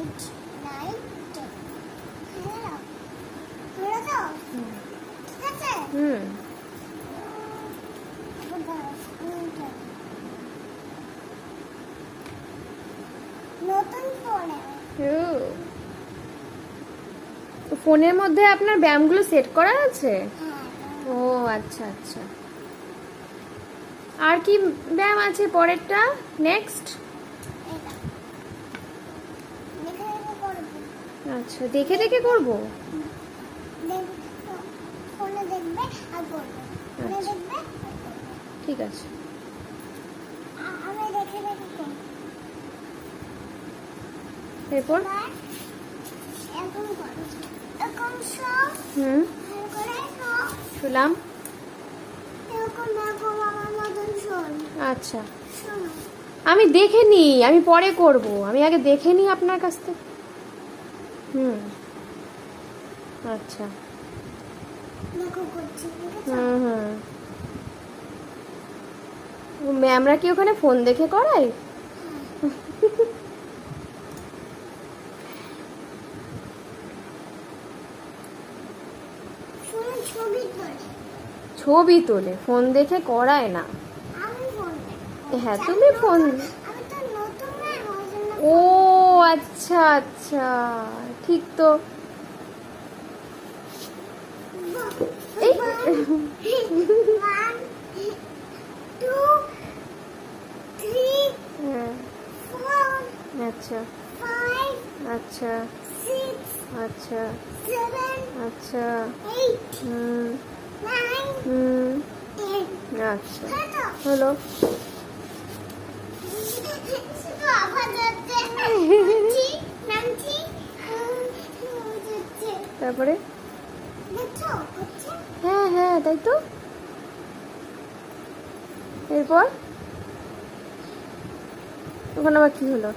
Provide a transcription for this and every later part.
8 9 10 hello পুরো দাও ঠিক আছে নতুন ফোনে ফোনের মধ্যে আপনার ব্যায়ামগুলো সেট করা আছে? হ্যাঁ ও আচ্ছা আচ্ছা। আর কি ব্যায়াম আছে পরেরটা? নেক্সট? এটা দেখে দেখে করব। আচ্ছা, দেখে দেখে করব। ফোনে দেখবে আর করবে, ফোনে দেখবে আর করবে। ঠিক আছে। আমি দেখে দেখে করব। এরপর এখন করো, এখন সব ভালো করে সব শুনলাম। এরকম দেখো আমার মতন শোন। আচ্ছা, শোনো আমি দেখে নি, আমি পরে করব, আমি আগে দেখে নি আপনার কাছ থেকে। আচ্ছা। দেখো করছি ঠিক আছে। ম্যামরা কি ওখানে ফোন দেখে করায়? শুনে ছবি তোলে, ছবি তোলে, ফোন দেখে করায় না। আমি ফোন দেখি। হ্যাঁ, তুমি ফোন। আমি তো নতুন না ওই জন্য। ও আচ্ছা আচ্ছা, ঠিক তো। এই 1 2 3 হ্যাঁ, 4 আচ্ছা 5 আচ্ছা 6 আচ্ছা 7 আচ্ছা 8 হুম 9 10 আচ্ছা, হ্যাঁ হলো। শুধু আবার যাচ্ছে নামছি নামছি যাচ্ছে। তারপরে দেখছো হচ্ছে হ্যাঁ হ্যাঁ, তাই তো। এরপর ওখানে আবার কি হলো?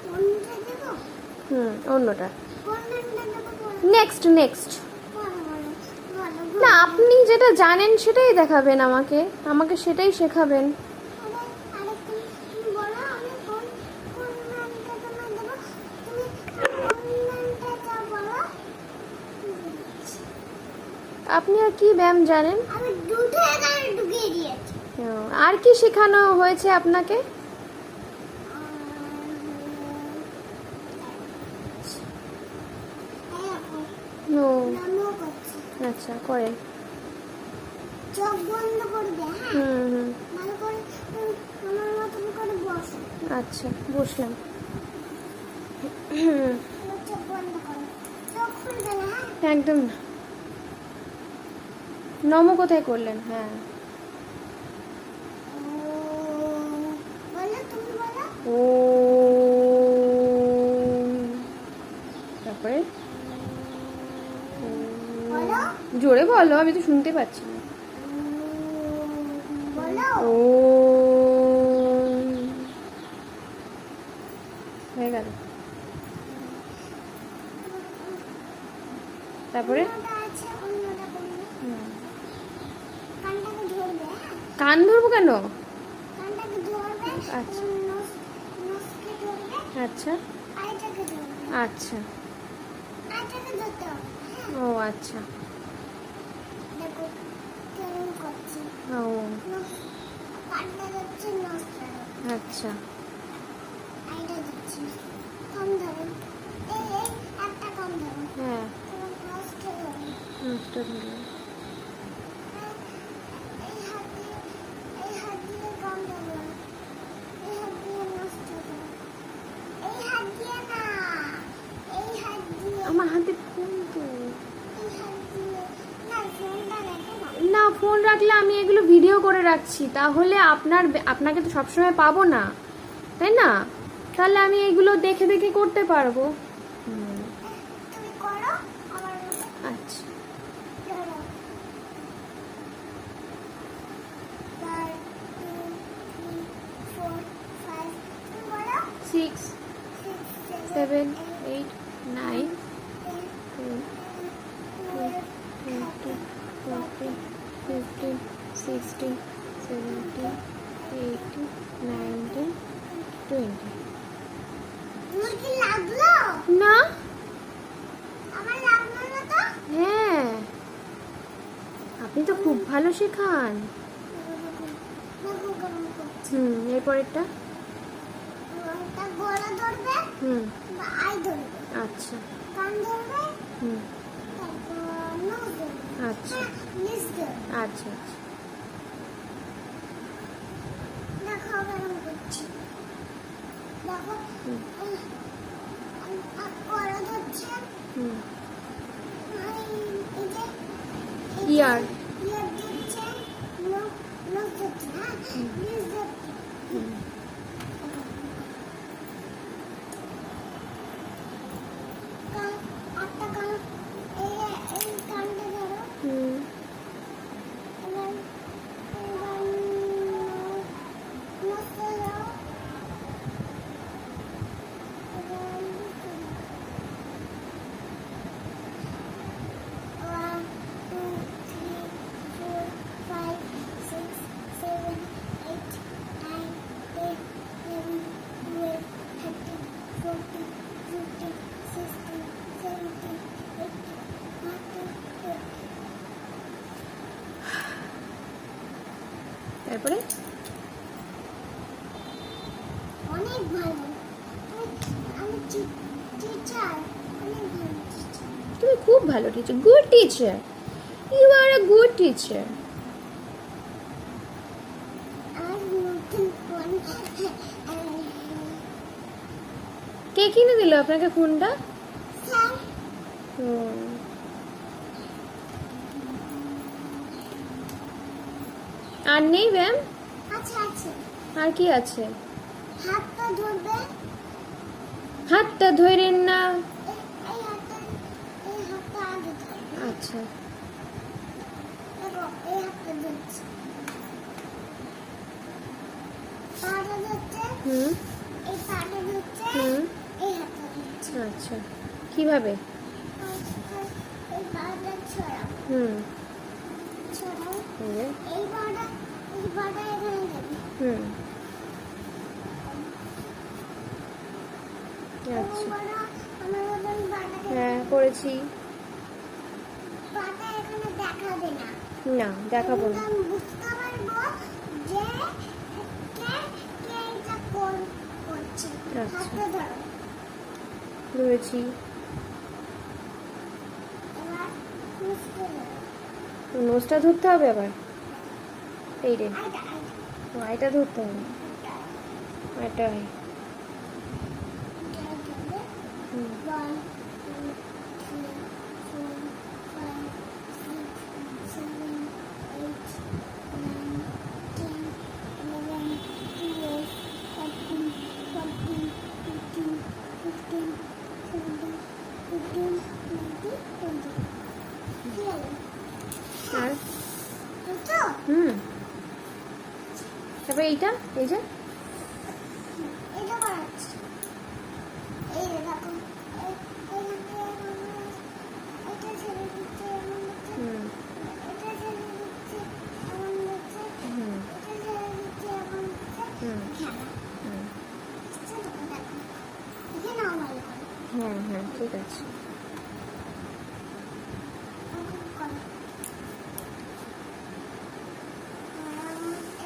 কোনটা দেবো অন্যটা। কোনটা দেবো নেক্সট নেক্সট। বলো বলো বলো না, আপনি যেটা জানেন সেটাই দেখাবেন আমাকে, আমাকে সেটাই শেখাবেন। আরে তুমি বলো আমি কোন কোন নামটা তোমায় দেবো, তুমি কোন নামটা চাও বলো। আপনি আর কি ব্যায়াম জানেন? আমি দুটো এখানে ঢুকিয়ে দিয়েছি। আর কি শেখানো হয়েছে আপনাকে? ও নামও করছি, আচ্ছা, করেন। চোখ বন্ধ করবে হ্যাঁ হুম ভালো করে আমার মতন করে বসো। আচ্ছা, বসলাম। এবার চোখ বন্ধ করো, চোখ খুলবে না হ্যাঁ। একদম না। নম কোথায় করলেন? হ্যাঁ, বলো তুমি বলো। ও তারপরে বলো জোরে বলো, আমি তো শুনতে পাচ্ছি না। বলো ও হয়ে গেল। তারপরে অন্যটা আছে, অন্যটা করবে। কানটাকে ধরবে হ্যাঁ, কান ধরবো কেন? কানটাকে ধরবে, আচ্ছা। নসকে ধরবে, আচ্ছা আইটাকে ধরবে, আচ্ছা, আইটাকে ধরতে হবে হ্যাঁ। ও আচ্ছা, দেখো কেমন করছি, ও কানটা ধরছে নসটা আচ্ছা, আইটা ধরছি, কম ধরুন, এই এই একটা কম ধরুন, হ্যাঁ নসকে ধরুন, নষ্ট ধরলাম। এই হাত দিয়ে কম ধরুন, এই হাত দিয়ে নষ্ট ধরুন, এই হাত দিয়ে না, এই হাত দিয়ে, আমার হাতে ফোন তো। এই হাত দিয়ে না, ফোনটা রেখে না। না, ফোন রাখলে আমি এগুলো ভিডিও করে রাখছি, তাহলে আপনাকে তো সবসময় পাবো না, তাই না? তাহলে আমি এগুলো দেখে দেখে করতে পারবো। তুমি করো আমার মতো, আচ্ছা, ধরো 1 2 3 4 5 তুমি বলো 6 6 7 7 8 9 10 11 12 13 14 15 16 17 18 19 20 আপনি তো খুব ভালো শেখান। দেখো কেমন করছে। এরপরেরটা। ওটা গলা ধরবে হুম। বা আই ধরবে, আচ্ছা। কান ধরবে, হুম। তারপর নখ ধরবে, আচ্ছা নিচ ধরবে। আচ্ছা আচ্ছা। দেখো কেমন করছি। দেখো হুম। গলা ধরছে, হুম। এই যে ইয়ার। ইয়ার দিচ্ছে, নখ নখ ধরছে, হ্যাঁ নিচ ধরছে। হুম। একটা কান এই কানটা ধরো, হুম। এবার এবার নখটা দাও, এবার one two three four five six seven eight nine ten eleven twelve thirteen fourteen fifteen sixteen seventeen eighteen nineteen twenty. তারপরে অনেক ভালো। আমি টিচার, অনেক ভালো টিচার। তুমি খুব ভালো teacher, good teacher, you are a good teacher. আর নতুন ফোন কে কিনে দিল আপনাকে ফোনটা? স্যার হুম। আর নেই ম্যাম? আচ্ছা আছে। আর কি আছে? হাতটা ধরবে, হাতটা ধরেন না। এই হাতটা আগে ধরবে। আচ্ছা। দেখো এই হাতটা ধরছে, পাটা ধরছে, হুম। এই পাটা ধরছে, হুম। এই হাতটা ধরছে। আচ্ছা, কিভাবে? এই পাটা ছড়াও, হুম। ছড়াও, হুম। এই পাটা এখানে দেবে। হুম। এরকম আচ্ছা। করো, আমার মতন পাটাকে হ্যাঁ করেছি। পাটা এখানে দেখাবে না। না দেখাবো না। আমি বুঝতে পারবো যে কে কে এটা করছে। আচ্ছা। হাতটা ধরো, ধরেছি। এবার মুছতে ধরো। নোজটা ধরতে হবে আবার? এই রে, আইটা ও, এটা ধরতে হবে। এটাই। ধরবে। হুম। 1 2 3 4 5 6 7 8 9 10 11 12 13 14 15 16 17 18 19 20 কি হলো? আর হতো? হুম। তারপরে এইটা, এই যে এটা করাচ্ছি। এই যে দেখো, এটা ছেড়ে দিচ্ছে এমন হচ্ছে, হুম। এটা ছেড়ে দিচ্ছে এমন হচ্ছে, হুম। এটা ছেড়ে দিচ্ছে এমন হচ্ছে। হুম। খেলা হুম। আসছে তো, দেখো এখানেও ভালো করে হ্যাঁ হ্যাঁ ঠিক আছে। অঙ্কন করো।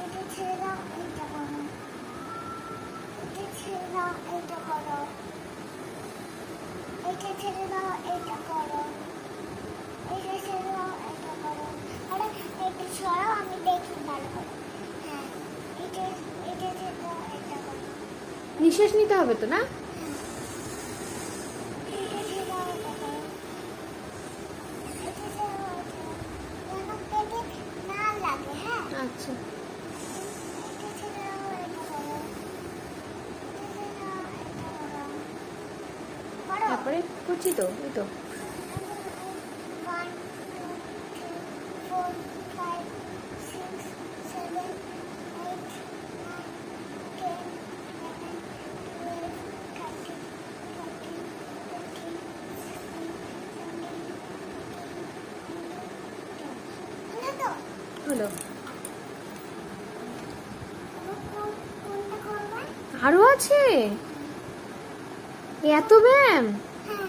এটা ছেড়ে দাও, এইটা করো, এটা ছেড়ে দাও, এইটা করো, এটা ছেড়ে দাও, এইটা করো, এটা ছেড়ে দাও, এইটা করো। আরে এটা সরাও, আমি দেখি ভালো করে। হ্যাঁ, এটা ছেড়ে দাও, এইটা করো, নিঃশ্বাস নিতে হবে তো না? এটা ছেড়ে দাও, এইটা করো, এটা ছেড়ে দাও, এইটা করো। যেন পেটে না লাগে, হ্যাঁ। আচ্ছা। এটা ছেড়ে দাও, এইটা করো, এটা ছেড়ে দাও, এইটা করো। করো। তারপরে করছি তো, এই তো। 1 2 3 4 5 6 7 8 9 10 11 12 13 14 15 16 17 18 19 হলো। কোনটা করবে? আরো আছে? এত ব্যায়াম? হ্যাঁ,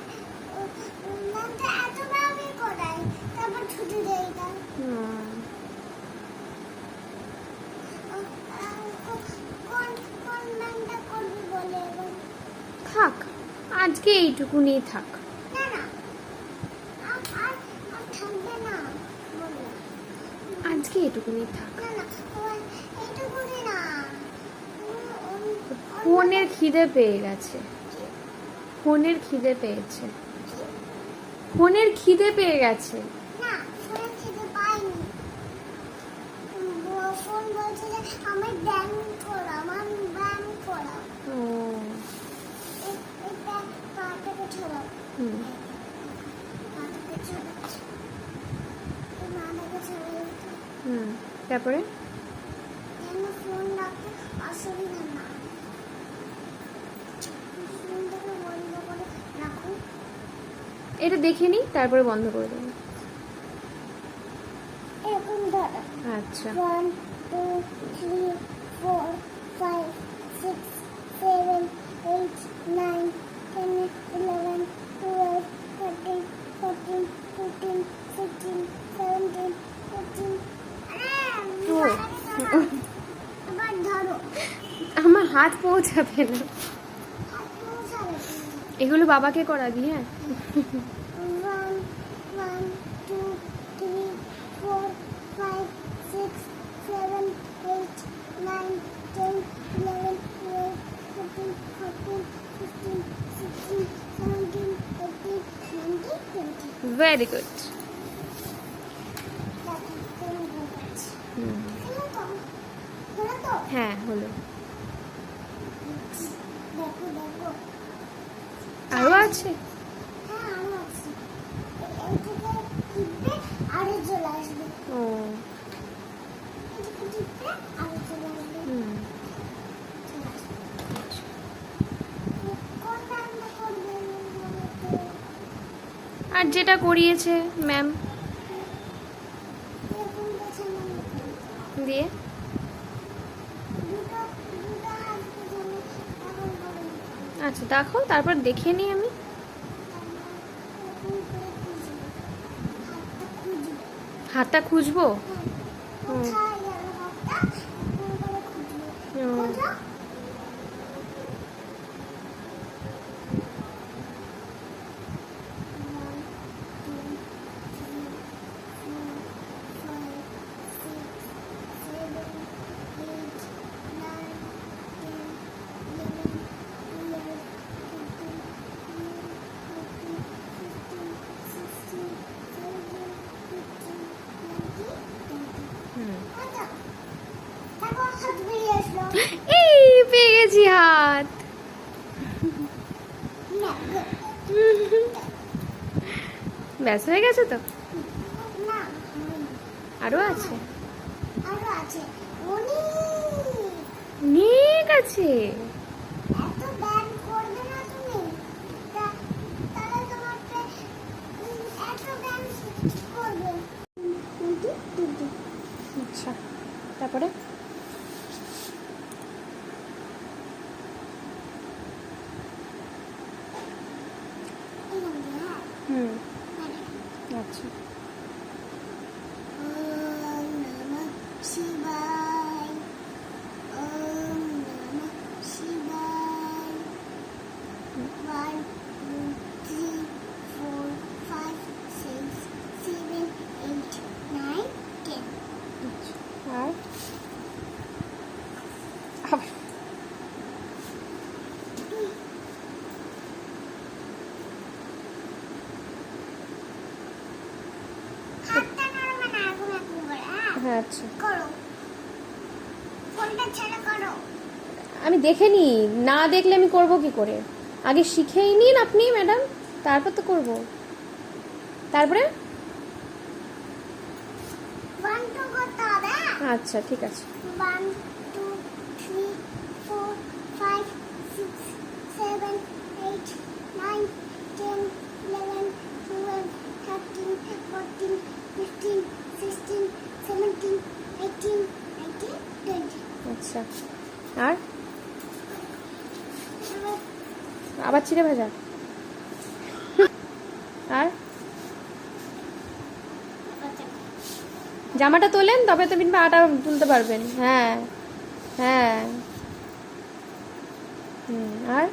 নামটা এত ভাবে করাই, তারপর ছুটি দেয়। হুম। আজকে এইটুকুনি থাক। না না আর থাকবে না বললাম। আজকে এইটুকুনি থাক। না না এইটুকুনি না। ফোনের খিদে পেয়ে গেছে, ফোনের খিদে পেয়েছে, ফোনের খিদে পেয়ে গেছে। না ফোন খেতে পাইনি। ফোন বলছে যে আমার ব্যায়াম করা, আমার ব্যায়াম করা। ও এটা পাটাকে ছড়াও। হুম পাটাকে ছড়াচ্ছি। মাটাকে ছড়াই। হুম তারপরে যেন ফোন রাখতে অসুবিধা না। ফোনটাকে বন্ধ করে রাখুন। এটা দেখে নিই, তারপরে বন্ধ করে দেবো। এরকম ধরো। আচ্ছা 1 2 3 4 5 6 7 8 9 10 11 12 13 14 15 16 17 18 ও। আবার ধরো। আমার হাত পৌঁছাবে না। হাত পৌঁছাবে। এগুলো বাবাকে করাবি, হ্যাঁ? 1 1 2 3 4 5 6 7 8 9 10 11 12 13 14 15 16 17 18 19 20 ভেরি গুড। দেখো কেমন হয়ে যাচ্ছে। হুম হলো তো? হলো তো? হ্যাঁ হলো। দেখো দেখো। আরো আছে? হ্যাঁ আরো আছে। এই থেকে টিপে আরো চলে আসবে। ও এই থেকে টিপে আরো চলে আসবে। হুম চলে আসবে। কোন রান্না করবেন বলো তো? আর যেটা করিয়েছে ম্যাম এরকম গোছানো মতো। দিয়ে। দুটো দুটো আসবে যেন এখন করে নিতে হবে। আচ্ছা দেখো, তারপর দেখে নিই আমি। এরকম করে খুঁজবে। হাতটা খুঁজবে। হাতটা খুঁজবো? হ্যাঁ। কোথায় গেল হাতটা? এরকম করে খুঁজবে। ও। খোঁজো। হুম দেখো হাত বেরিয়ে আসলো। এই পেয়ে গেছি হাত। না ব্যাস হয়ে গেছে তো? না আরো আছে? আরো আছে অনেক। অনেক আছে। এত ব্যায়াম করবে না তুমি। তাহলে তোমাকে এত ব্যায়াম করবে। আচ্ছা তারপরে হুম আচ্ছা ওম নমঃ শিবায়। ওম নমঃ শিবায়। 1 2 3 4 5 6 7 8 9 10 আর আবার হাতটা নড়বে না এরকম এরকম করে। হ্যাঁ হ্যাঁ আচ্ছা করো। ফোনটা ছেড়ে করো। আমি দেখে নিই, না দেখলে আমি করব কি করে? আগে শিখেই নিন আপনি ম্যাডাম, তারপর তো করব। তারপরে 1 2 করতে হবে। আচ্ছা ঠিক আছে। 1 2 3 4 5 6 7 8 9 10 11 12 13 14 15 16 17 18 19 20 আচ্ছা আর আবার চিড়ে ভাজা আর জামাটা তোলেন, তবে তো বিনবা আটা তুলতে পারবেন। হ্যাঁ হ্যাঁ হুম আর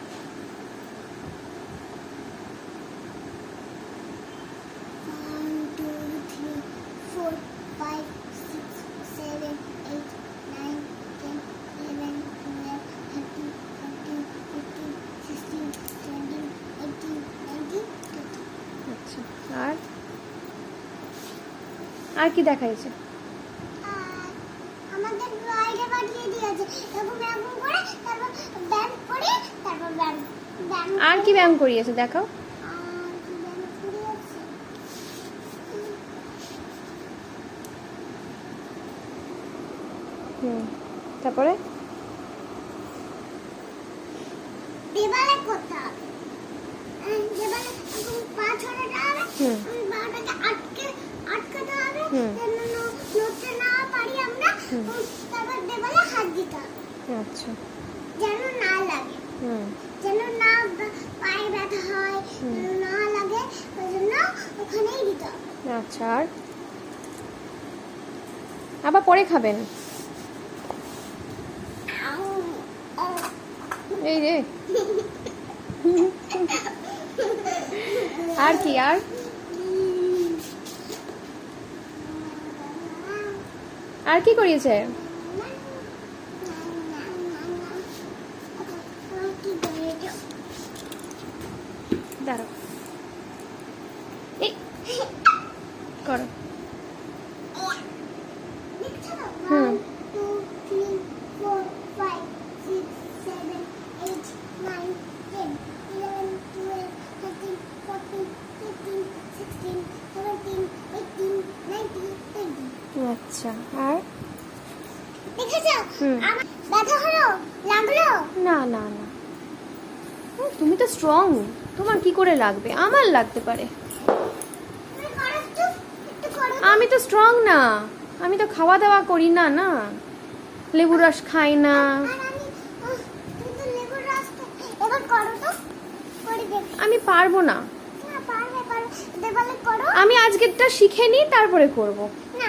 আর কি দেখাইছে? আর আমাদের বাইরে পাঠিয়ে দিয়েছে এরকম এরকম করে তারপর ব্যায়াম করে তারপর ব্যায়াম আর কি ব্যায়াম করিয়েছে দেখাও। আর কি ব্যায়াম করিয়েছে তারপরে দেবালে করতে হবে দেবালে এরকম পা ছড়াতে হবে পাটাকে আটকাতে হবে যেন নড়তে না পারি আমরা তারপর দেবালে হাত দিতে হবে আচ্ছা যেন না লাগে যেন না পায়ে ব্যথা হয় যেন না লাগে ওই জন্য ওখানেই দিতে হবে। আচ্ছা আর আবার পরে খাবেন। এই রে আর কি আর আর কি করিয়েছে? দাঁড়াও এই করো। হুম 1 2 3 4 5 6 7 8 9 10 11 12 13 14 15 16 17 18 19 20 আচ্ছা আর দেখেছো আমার ব্যথা হলো লাগলো না না না তুমি তো স্ট্রং, তোমার কি করে লাগবে? আমার লাগতে পারে। তুমি করো একটু করো আমি তো স্ট্রং না, আমি তো খাওয়া দাওয়া করি না না, লেবুর রস খাই না। আর আমি তুমি তো লেবুর রাস্তা এবার করো তো করে দেখ আমি পারবো না, না পারবে দেবালে করো আমি আজকেরটা শিখে নিই তারপরে করব। না